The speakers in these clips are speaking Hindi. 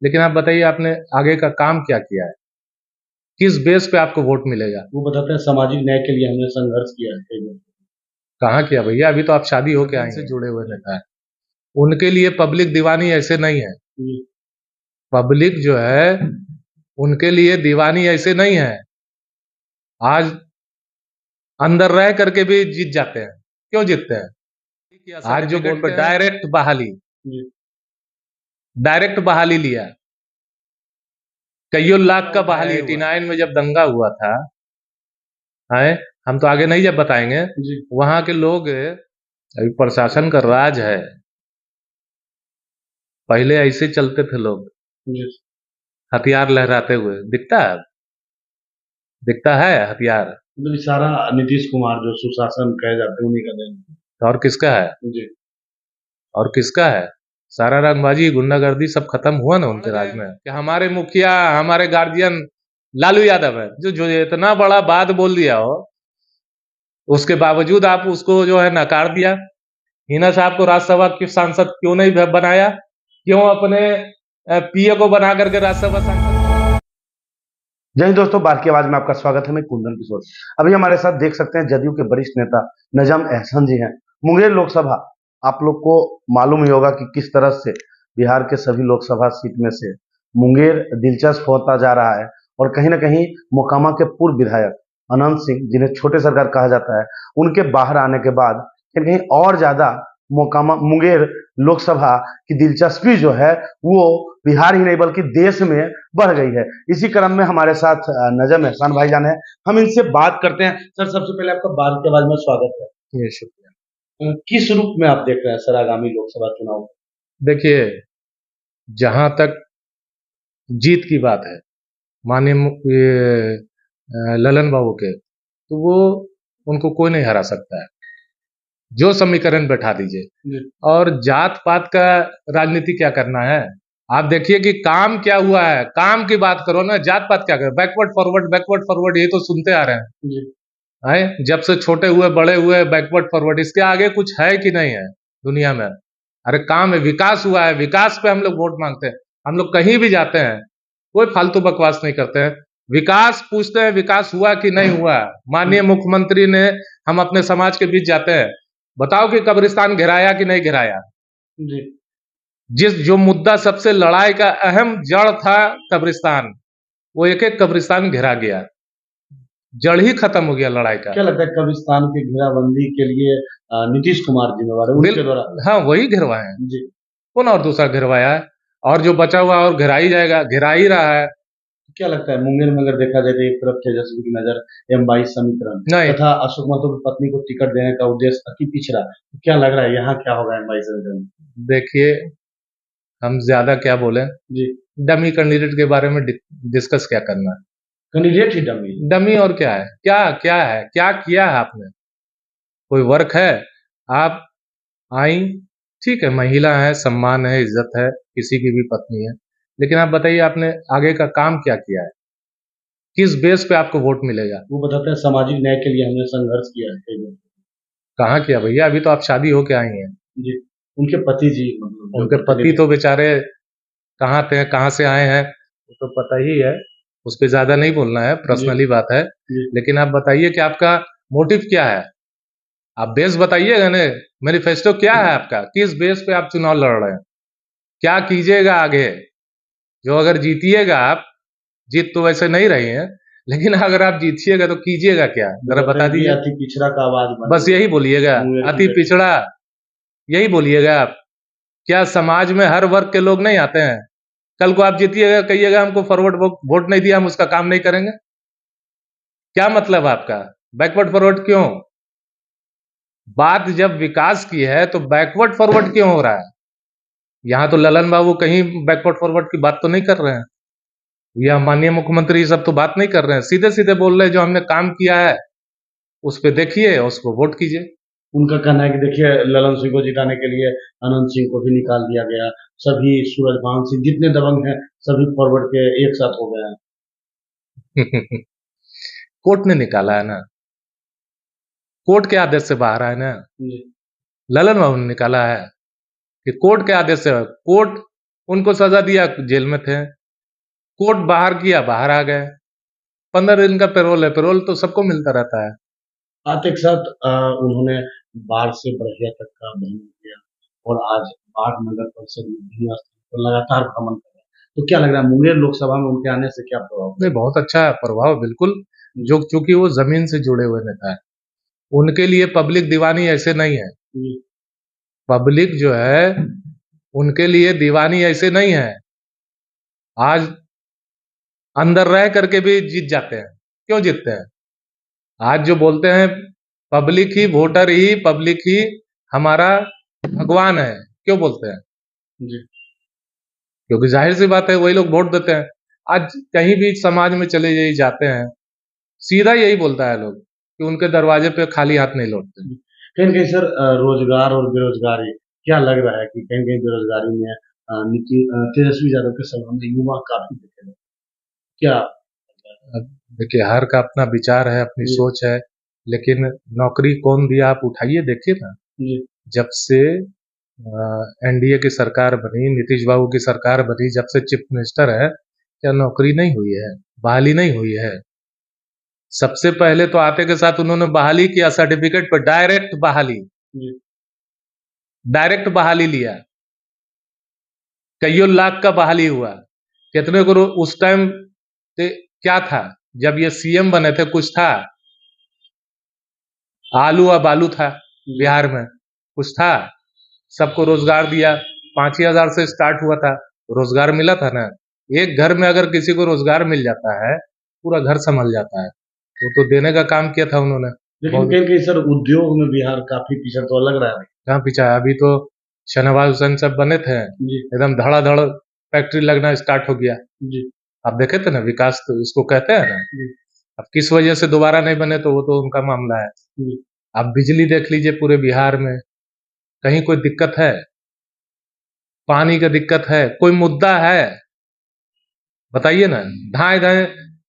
लेकिन आप बताइए आपने आगे का काम क्या किया है, किस बेस पे आपको वोट मिलेगा? वो बताते हैं सामाजिक न्याय के लिए हमने संघर्ष किया है कई बार। कहाँ किया भैया? अभी तो आप शादी होके आए से जुड़े हुए नेता है। उनके लिए पब्लिक दीवानी ऐसे नहीं है। पब्लिक जो है उनके लिए दीवानी ऐसे नहीं है। आज अंदर रह करके भी जीत जाते हैं। क्यों जीतते हैं? आज जो बोलते हैं डायरेक्ट बहाली लिया, कईयों लाख का बहाली। 89 में जब दंगा हुआ था, है, हम तो आगे नहीं जब बताएंगे, वहां के लोग, अभी प्रशासन का राज है, पहले ऐसे चलते थे लोग हथियार लहराते हुए। दिखता है हथियार? मतलब सारा नीतीश कुमार जो सुशासन कहे जाते हैं उन्हीं का देन। और किसका है? जी। और किसका है? सारा रंगबाजी गुंडागर्दी सब खत्म हुआ ना उनके राज में। कि हमारे मुखिया, हमारे गार्जियन लालू यादव है, जो इतना बड़ा बात बोल दिया हो, उसके बावजूद आप उसको जो है नकार दिया। हिना साहब को राज्यसभा के सांसद क्यों नहीं बनाया? क्यों अपने पीए को बना करके राज्यसभा सांसद? जय हिंद दोस्तों, बार की आवाज में आपका स्वागत है। मैं कुंदन किशोर। अभी हमारे साथ देख सकते हैं जदयू के वरिष्ठ नेता नजम अहसन जी हैं। मुंगेर लोकसभा, आप लोग को मालूम ही होगा कि किस तरह से बिहार के सभी लोकसभा सीट में से मुंगेर दिलचस्प होता जा रहा है। और कहीं ना कहीं मोकामा के पूर्व विधायक अनंत सिंह, जिन्हें छोटे सरकार कहा जाता है, उनके बाहर आने के बाद कहीं और ज्यादा मोकामा मुंगेर लोकसभा की दिलचस्पी जो है वो बिहार ही नहीं बल्कि देश में बढ़ गई है। इसी क्रम में हमारे साथ नजम एहसान भाईजान है, हम इनसे बात करते हैं। सर, सबसे पहले आपका बात के बाद में स्वागत है। ये शुक्रिया। किस रूप में आप देख रहे हैं सर आगामी लोकसभा चुनाव? देखिए, जहां तक जीत की बात है माननीय ललन बाबू के, तो वो उनको कोई नहीं हरा सकता है। जो समीकरण बैठा दीजिए। और जात पात का राजनीति क्या करना है? आप देखिए कि काम क्या हुआ है, काम की बात करो ना, जात पात क्या करो। बैकवर्ड फॉरवर्ड ये तो सुनते आ रहे हैं, है? जब से छोटे हुए बड़े हुए बैकवर्ड फॉरवर्ड, इसके आगे कुछ है कि नहीं है दुनिया में? अरे काम है, विकास हुआ है, विकास पे हम लोग वोट मांगते हैं। हम लोग कहीं भी जाते हैं, कोई फालतू बकवास नहीं करते हैं, विकास पूछते हैं, विकास हुआ कि नहीं हुआ। माननीय मुख्यमंत्री ने, हम अपने समाज के बीच जाते हैं, बताओ कि कब्रिस्तान घिराया कि नहीं घिराया? जो मुद्दा सबसे लड़ाई का अहम जड़ था कब्रिस्तान, वो एक एक कब्रिस्तान घिरा गया, जड़ ही खत्म हो गया लड़ाई का। क्या लगता है कब्रिस्तान की घेराबंदी के लिए नीतीश कुमार जिम्मेवार है, उनके द्वारा? हाँ, वही घिरवाए हैं जी। कौन और दूसरा घिरवाया है? और जो बचा हुआ और घिरा ही जाएगा, घिरा ही रहा है। क्या लगता है मुंगेर में अगर देखा जाए तो एक तरफ तेजस्वी की नजर M22 समीकरण तथा अशोक महतो की पत्नी को टिकट देने का उद्देश्य अति पिछड़ा, तो क्या लग रहा है यहाँ क्या होगा M22 समीकरण? देखिए, हम ज्यादा क्या बोले जी, डमी कैंडिडेट के बारे में डिस्कस क्या करना है? कैंडिडेट ही डमी और क्या है? क्या है, क्या किया है आपने? कोई वर्क है? आप आई, ठीक है, महिला है, सम्मान है, इज्जत है, किसी की भी पत्नी है, लेकिन आप बताइए आपने आगे का काम क्या किया है, किस बेस पे आपको वोट मिलेगा? वो बताते हैं सामाजिक न्याय के लिए हमने संघर्ष किया है। कहाँ किया भैया? अभी तो आप शादी होके आई हैं जी। उनके पति जी, उनके पति तो बेचारे कहाँ थे, कहाँ से आए हैं, वो तो पता ही है, उस पर ज्यादा नहीं बोलना है, पर्सनली बात है। लेकिन आप बताइए कि आपका मोटिव क्या है? आप बेस बताइएगा ना, मैनिफेस्टो क्या है आपका, किस बेस पे आप चुनाव लड़ रहे हैं, क्या कीजिएगा आगे? जो अगर जीतिएगा आप, जीत तो वैसे नहीं रही है, लेकिन अगर आप जीतिएगा तो कीजिएगा क्या, जरा बता दीजिए। अति पिछड़ा का आवाज, बस यही बोलिएगा, अति पिछड़ा, यही बोलिएगा आप। क्या समाज में हर वर्ग के लोग नहीं आते हैं? कल को आप जीतिएगा, कहिएगा हमको फॉरवर्ड वोट नहीं दिया, हम उसका काम नहीं करेंगे। क्या मतलब आपका? बैकवर्ड फॉरवर्ड क्यों? बात जब विकास की है तो बैकवर्ड फॉरवर्ड क्यों हो रहा है? यहाँ तो ललन बाबू कहीं बैकवर्ड फॉरवर्ड की बात तो नहीं कर रहे हैं, या माननीय मुख्यमंत्री सब तो बात नहीं कर रहे हैं, सीधे सीधे बोल रहे हैं जो हमने काम किया है उस पे देखिए, उसको वोट कीजिए। उनका कहना है कि देखिए, ललन सिंह को जिताने के लिए अनंत सिंह को भी निकाल दिया गया, सभी सूरजभान सिंह जितने दबंग हैं सभी फॉरवर्ड के एक साथ हो गए हैं। कोर्ट ने निकाला है ना, कोर्ट के आदेश से बाहर आए ना, ललन बाबू ने निकाला है कि कोर्ट के आदेश से। कोर्ट उनको सजा दिया, जेल में थे। कोर्ट बाहर किया, बाहर आ गए। 15 दिन का पेरोल है, पेरोल तो सबको मिलता रहता है। आते के साथ उन्होंने बाढ़ से बड़हिया तक का भ्रमण किया और आज बाढ़ नगर परिषद में विभिन्न स्थानों पर लगातार भ्रमण कर रहे हैं। तो क्या लग रहा है मुंगेर लोकसभा में उनके आने से क्या प्रभाव नहीं, बहुत अच्छा प्रभाव, बिल्कुल। जो चूंकि वो जमीन से जुड़े हुए नेता है, उनके लिए पब्लिक दीवानी ऐसे नहीं है। पड़ेगा? पब्लिक जो है उनके लिए दीवानी ऐसे नहीं है। आज अंदर रह करके भी जीत जाते हैं। क्यों जीतते हैं? आज जो बोलते हैं पब्लिक ही, वोटर ही, पब्लिक ही हमारा भगवान है, क्यों बोलते हैं? जी। क्योंकि जाहिर सी बात है वही लोग वोट देते हैं। आज कहीं भी समाज में चले जाइए, जाते हैं, सीधा यही बोलता है लोग कि उनके दरवाजे पे खाली हाथ नहीं लौटते। कहीं न कहीं सर रोजगार और बेरोजगारी क्या लग रहा है कि कहीं-कहीं बेरोजगारी में तेजस्वी यादव के सभा में युवा काफ़ी दिखे हैं। क्या अब देखिए, हर का अपना विचार है, अपनी जी, सोच है, लेकिन नौकरी कौन दिया, आप उठाइए देखिए ना। जी, जब से एनडीए की सरकार बनी, नीतीश बाबू की सरकार बनी, जब से चीफ मिनिस्टर है, क्या नौकरी नहीं हुई है? बहाली नहीं हुई है? सबसे पहले तो आते के साथ उन्होंने बहाली किया, सर्टिफिकेट पर डायरेक्ट बहाली, जी, डायरेक्ट बहाली लिया। कईयों लाख का बहाली हुआ। कितने को उस टाइम क्या था? जब ये सीएम बने थे, कुछ था? आलू और बालू था बिहार में, कुछ था? सबको रोजगार दिया। 5 ही हजार से स्टार्ट हुआ था, रोजगार मिला था ना। एक घर में अगर किसी को रोजगार मिल जाता है, पूरा घर संभल जाता है। वो तो देने का काम किया था उन्होंने। लेकिन कहीं-कहीं सर उद्योग में बिहार काफ़ी पीछे तो लग रहा है। कहाँ पीछा है? अभी तो शहनवाज हुसैन सब बने थे, जी, एकदम धड़ाधड़ फैक्ट्री लगना स्टार्ट हो गया। जी, आप देखे थे ना, विकास तो इसको कहते हैं ना। जी, अब किस वजह से दोबारा नहीं बने तो वो तो उनका मामला है। जी, आप बिजली देख लीजिए पूरे बिहार में, कहीं कोई दिक्कत है? पानी का दिक्कत है? कोई मुद्दा है? बताइए ना। धाए धाए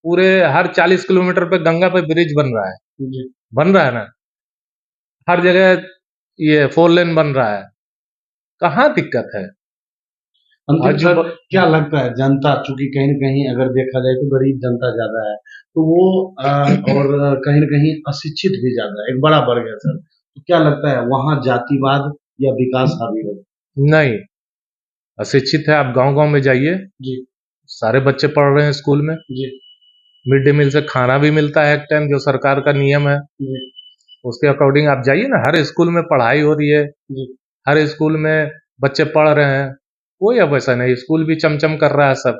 पूरे हर 40 किलोमीटर पे गंगा पे ब्रिज बन रहा है, जी। बन रहा है ना। हर जगह ये 4 लेन बन रहा है। कहाँ दिक्कत है? अंतिम आज जो सर क्या लगता है जनता चूँकि कहीं न कहीं अगर देखा जाए तो गरीब जनता ज़्यादा है, तो वो और कहीं न कहीं अशिक्षित भी ज़्यादा है, एक बड़ा वर्ग है सर। तो क्या लगता है वहाँ जातिवाद या विकास हावी होगा? नहीं, अशिक्षित है। आप गांव गांव में जाइए, जी, सारे बच्चे पढ़ रहे हैं स्कूल में। जी, मिड डे मील से खाना भी मिलता है एक टाइम, जो सरकार का नियम है, जी, उसके अकॉर्डिंग आप जाइए ना। हर स्कूल में पढ़ाई हो रही है, जी, हर स्कूल में बच्चे पढ़ रहे हैं। कोई अब ऐसा नहीं, स्कूल भी चमचम कर रहा है सब।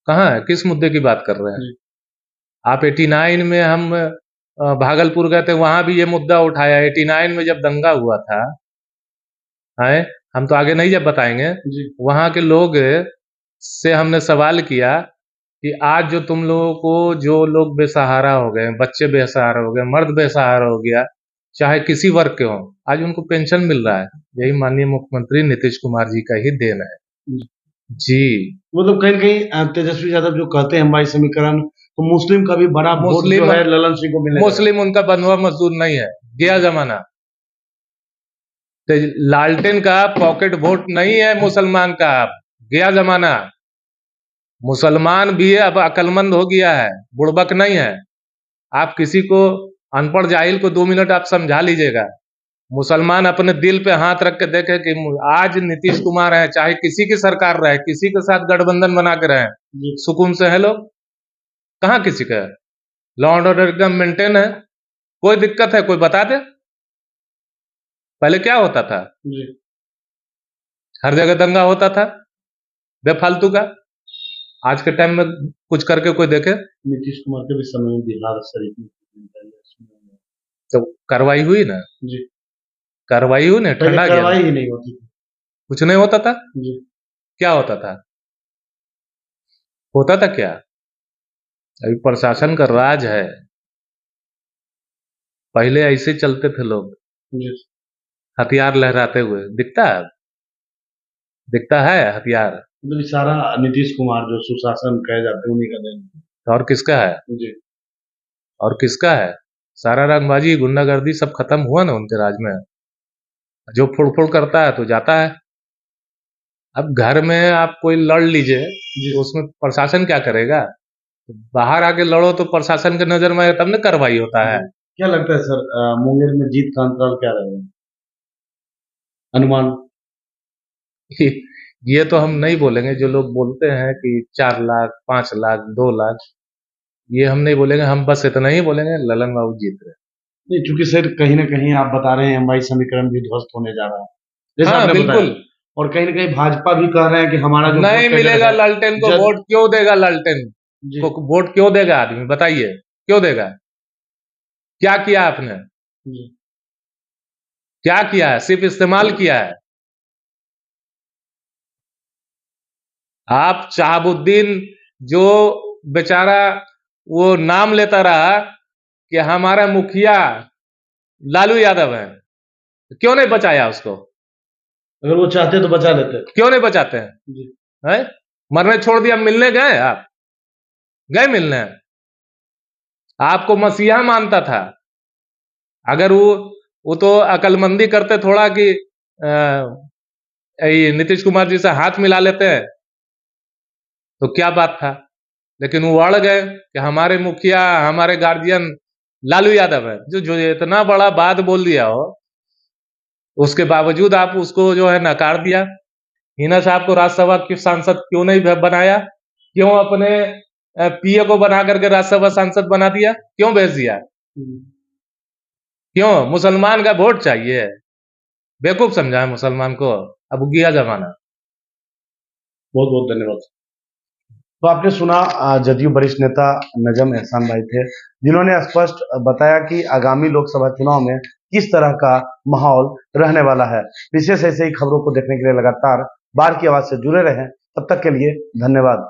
कहाँ है? किस मुद्दे की बात कर रहे हैं? जी, आप 89 में हम भागलपुर गए थे, वहां भी ये मुद्दा उठाया। 89 में जब दंगा हुआ था, है, हम तो आगे नहीं जब बताएंगे, जी, वहां के लोग से हमने सवाल किया कि आज जो तुम लोगों को, जो लोग बेसहारा हो गए, बच्चे बेसहारा हो गए, मर्द बेसहारा हो गया, चाहे किसी वर्ग के हो, आज उनको पेंशन मिल रहा है। यही माननीय मुख्यमंत्री नीतीश कुमार जी का ही देन है। जी। जी। मतलब कहीं न कहीं तेजस्वी यादव जो कहते हैं हमारी समीकरण, तो मुस्लिम का भी बड़ा वोट जो मुस्लिम, है ललन सिंह को मिलने लगा। मुस्लिम उनका बंधुआ मजदूर नहीं है, गया जमाना। तो लालटेन का पॉकेट वोट नहीं है मुसलमान का, अब गया जमाना। मुसलमान भी अब अक्लमंद हो गया है, बुड़बक नहीं है। आप किसी को, अनपढ़ जाहिल को 2 मिनट आप समझा लीजिएगा। मुसलमान अपने दिल पे हाथ रख के देखे कि आज नीतीश कुमार है, चाहे किसी की सरकार रहे, किसी के साथ गठबंधन बना के रहे, जी, सुकून से है लोग। कहाँ किसी का है? लॉ एंड ऑर्डर एकदम मेंटेन है। कोई दिक्कत है? कोई बता दे। पहले क्या होता था? जी। हर जगह दंगा होता था बेफालतू का। आज के टाइम में कुछ करके कोई देखे नीतीश कुमार के भी समय में बिहार शरीफ में तो कार्रवाई हुई ना, जी, कार्रवाई हुई ना, पहले ठंडा गया ना, कार्रवाई ही नहीं होती थी। कुछ नहीं होता था। जी, क्या होता था? होता था क्या? अभी प्रशासन का राज है। पहले ऐसे चलते थे लोग, जी। हथियार लहराते हुए। दिखता है? दिखता है हथियार? मतलब ये सारा नीतीश कुमार जो सुशासन कहे जाते हैं उन्हीं का देन है। तो और किसका है? जी, और किसका है? सारा रंगबाजी, गुंडागर्दी सब खत्म हुआ ना उनके राज में। जो फुड़ फुड़ करता है तो जाता है। अब घर में आप कोई लड़ लीजिए, जी। तो उसमें प्रशासन क्या करेगा? बाहर आके लड़ो तो प्रशासन के नजर में तब न कार्रवाई होता है। क्या लगता है सर, मुंगेर में जीत का अंतराल क्या रहेगा, अनुमान? ये तो हम नहीं बोलेंगे। जो लोग बोलते हैं कि 4 लाख, 5 लाख, 2 लाख, ये हम नहीं बोलेंगे। हम बस इतना ही बोलेंगे, ललन बाबू जीत रहे। नहीं, चूंकि सर कहीं ना कहीं आप बता रहे हैं एमवाई समीकरण भी ध्वस्त होने जा रहा है, जैसे हाँ, आपने बताया, बिल्कुल। और कहीं ना कहीं भाजपा भी कह रहे हैं कि हमारा जो नहीं वोट का गढ़ मिलेगा। है, लालटेन को जब वोट क्यों देगा? लालटेन जी को वोट क्यों देगा आदमी? बताइए, क्यों देगा? क्या किया आपने? जी क्या किया है? सिर्फ इस्तेमाल किया है। आप शहाबुद्दीन, जो बेचारा वो नाम लेता रहा कि हमारा मुखिया लालू यादव है, क्यों नहीं बचाया उसको? अगर वो चाहते तो बचा लेते। क्यों नहीं बचाते हैं? जी है? मरने छोड़ दिया, मिलने गए? आप गए मिलने? आपको मसीहा मानता था। अगर वो तो अकलमंदी करते थोड़ा कि ये नीतीश कुमार जी से हाथ मिला लेते हैं तो क्या बात था। लेकिन वो अड़ गए कि हमारे मुखिया, हमारे गार्जियन लालू यादव है। जो जो इतना बड़ा बात बोल दिया हो, उसके बावजूद आप उसको जो है नकार दिया। हिना साहब को राज्यसभा की सांसद क्यों नहीं बनाया? क्यों अपने पीए को बना करके राज्यसभा सांसद बना दिया? क्यों भेज दिया? क्यों? मुसलमान का वोट चाहिए? बेवकूफ समझा है मुसलमान को। अब गया जमाना। बहुत बहुत धन्यवाद। तो आपने सुना, जदयू वरिष्ठ नेता नजम एहसान भाई थे, जिन्होंने स्पष्ट बताया कि आगामी लोकसभा चुनाव में किस तरह का माहौल रहने वाला है। विशेष ऐसे ही खबरों को देखने के लिए लगातार बार की आवाज से जुड़े रहें। तब तक के लिए धन्यवाद।